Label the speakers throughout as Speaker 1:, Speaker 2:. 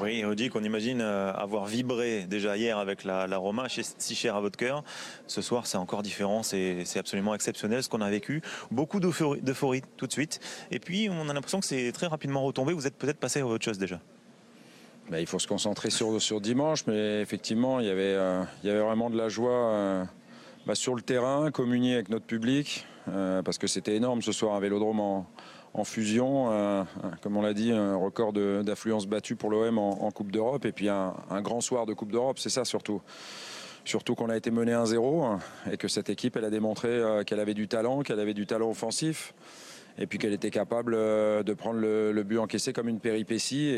Speaker 1: Oui, Rudy, qu'on imagine avoir vibré déjà hier avec la Roma, si chère à votre cœur. Ce soir, c'est encore différent, c'est absolument exceptionnel ce qu'on a vécu. Beaucoup d'euphorie tout de suite. Et puis, on a l'impression que c'est très rapidement retombé. Vous êtes peut-être passé à autre chose déjà.
Speaker 2: Il faut se concentrer sur dimanche, mais effectivement, il y avait vraiment de la joie sur le terrain, communier avec notre public, parce que c'était énorme ce soir, un Vélodrome en fusion, comme on l'a dit, un record d'affluence battue pour l'OM en Coupe d'Europe, et puis un grand soir de Coupe d'Europe, c'est ça surtout. Surtout qu'on a été mené 1-0 et que cette équipe, elle a démontré qu'elle avait du talent offensif, et puis qu'elle était capable de prendre le but encaissé comme une péripétie.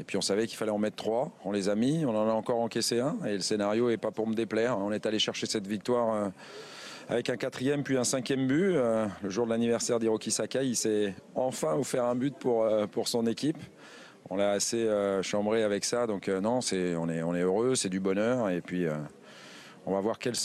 Speaker 2: Et puis on savait qu'il fallait en mettre 3, on les a mis, on en a encore encaissé un, et le scénario n'est pas pour me déplaire. On est allé chercher cette victoire avec un 4e puis un 5e but. Le jour de l'anniversaire d'Hiroki Sakai, il s'est enfin offert un but pour son équipe. On l'a assez chambré avec ça, donc non, on est heureux, c'est du bonheur, et puis on va voir quelle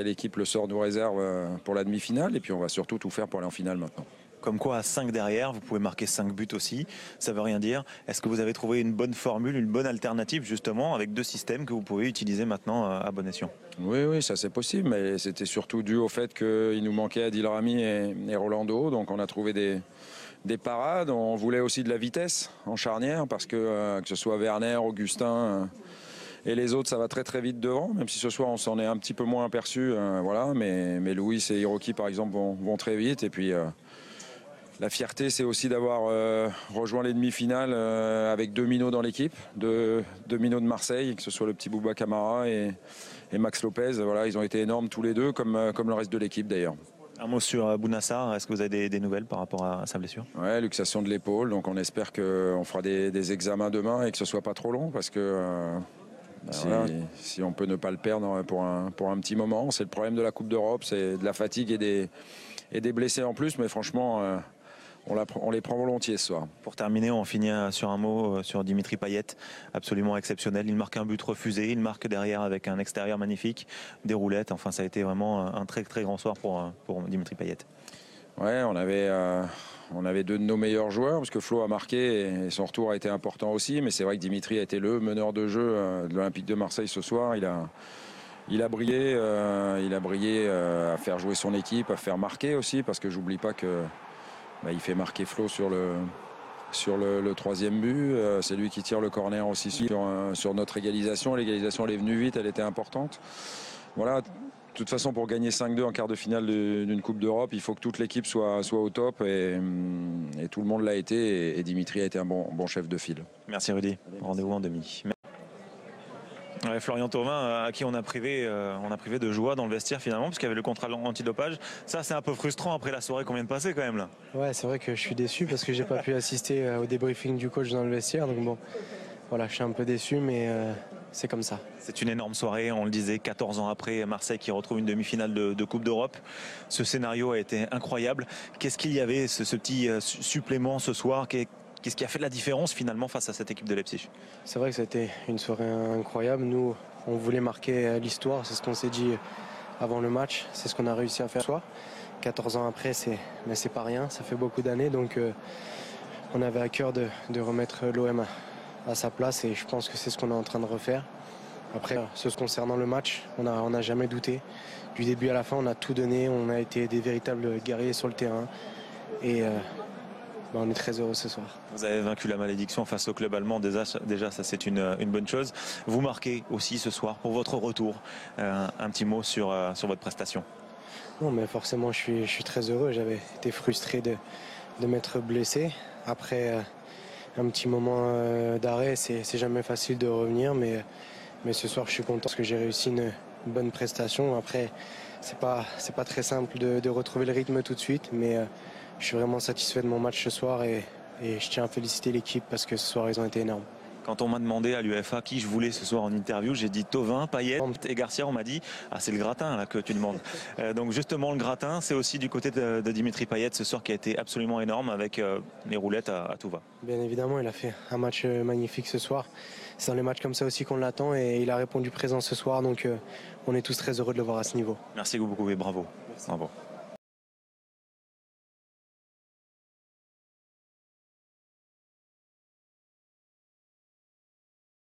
Speaker 2: équipe le sort nous réserve pour la demi-finale, et puis on va surtout tout faire pour aller en finale maintenant.
Speaker 1: Comme quoi, à 5 derrière, vous pouvez marquer 5 buts aussi. Ça ne veut rien dire. Est-ce que vous avez trouvé une bonne formule, une bonne alternative, justement, avec 2 systèmes que vous pouvez utiliser maintenant à bon escient?
Speaker 2: Oui, ça c'est possible, mais c'était surtout dû au fait qu'il nous manquait Adil Rami et Rolando. Donc on a trouvé des parades. On voulait aussi de la vitesse en charnière, parce que ce soit Werner, Augustin et les autres, ça va très très vite devant, même si ce soir on s'en est un petit peu moins aperçu. Voilà, mais Louis et Hiroki, par exemple, vont très vite. Et puis la fierté, c'est aussi d'avoir rejoint les demi-finales avec 2 minots dans l'équipe, deux minots de Marseille, que ce soit le petit Bouba Camara et Max Lopez. Voilà, ils ont été énormes tous les deux, comme le reste de l'équipe d'ailleurs.
Speaker 1: Un mot sur Bounassar, est-ce que vous avez des nouvelles par rapport à sa blessure?
Speaker 2: Ouais, luxation de l'épaule, donc on espère qu'on fera des examens demain et que ce soit pas trop long, parce que si on peut ne pas le perdre pour un petit moment. C'est le problème de la Coupe d'Europe, c'est de la fatigue et des blessés en plus, mais franchement on les prend volontiers ce soir.
Speaker 1: Pour terminer, on finit sur un mot sur Dimitri Payet, absolument exceptionnel. Il marque un but refusé, il marque derrière avec un extérieur magnifique, des roulettes. Enfin, ça a été vraiment un très très grand soir pour Dimitri Payet.
Speaker 2: Ouais, on avait 2 de nos meilleurs joueurs, parce que Flo a marqué et son retour a été important aussi. Mais c'est vrai que Dimitri a été le meneur de jeu de l'Olympique de Marseille ce soir. Il a brillé, à faire jouer son équipe, à faire marquer aussi, parce que j'oublie pas que il fait marquer Flo sur le 3e but. C'est lui qui tire le corner aussi sur notre égalisation. L'égalisation, elle est venue vite, elle était importante. Voilà. De toute façon, pour gagner 5-2 en quart de finale d'une Coupe d'Europe, il faut que toute l'équipe soit au top, et tout le monde l'a été, et Dimitri a été un bon chef de file.
Speaker 1: Merci Rudy. Rendez-vous en demi. Ouais, Florian Thauvin, à qui on a privé de joie dans le vestiaire finalement, parce qu'il y avait le contrat antidopage. Ça, c'est un peu frustrant après la soirée qu'on vient de passer quand même là.
Speaker 3: Ouais, c'est vrai que je suis déçu parce que j'ai pas pu assister au débriefing du coach dans le vestiaire. Donc bon, voilà, je suis un peu déçu, mais c'est comme ça.
Speaker 1: C'est une énorme soirée, on le disait, 14 ans après, Marseille qui retrouve une demi-finale de Coupe d'Europe. Ce scénario a été incroyable. Qu'est-ce qu'il y avait, ce petit supplément ce soir? Qu'est-ce qui a fait la différence finalement face à cette équipe de Leipzig?
Speaker 3: C'est vrai que c'était une soirée incroyable. Nous, on voulait marquer l'histoire, c'est ce qu'on s'est dit avant le match. C'est ce qu'on a réussi à faire ce soir. 14 ans après, c'est pas rien, ça fait beaucoup d'années. Donc on avait à cœur de remettre l'OM à sa place, et je pense que c'est ce qu'on est en train de refaire. Après, ce concernant le match, on n'a jamais douté. Du début à la fin, on a tout donné, on a été des véritables guerriers sur le terrain. Et on est très heureux ce soir.
Speaker 1: Vous avez vaincu la malédiction face au club allemand, déjà ça c'est une bonne chose. Vous marquez aussi ce soir pour votre retour. Un petit mot sur votre prestation.
Speaker 3: Non, mais forcément je suis très heureux. J'avais été frustré de m'être blessé. Après un petit moment d'arrêt, c'est jamais facile de revenir, mais ce soir je suis content parce que j'ai réussi une bonne prestation. Après c'est pas très simple de retrouver le rythme tout de suite, mais je suis vraiment satisfait de mon match ce soir, et je tiens à féliciter l'équipe parce que ce soir ils ont été énormes.
Speaker 1: Quand on m'a demandé à l'UEFA qui je voulais ce soir en interview, j'ai dit Thauvin, Payet et Garcia. On m'a dit c'est le gratin là que tu demandes. Donc justement le gratin, c'est aussi du côté de Dimitri Payet ce soir, qui a été absolument énorme avec les roulettes à tout va.
Speaker 3: Bien évidemment, il a fait un match magnifique ce soir. C'est dans les matchs comme ça aussi qu'on l'attend, et il a répondu présent ce soir, donc on est tous très heureux de le voir à ce niveau.
Speaker 1: Merci beaucoup et bravo. Merci. Bravo.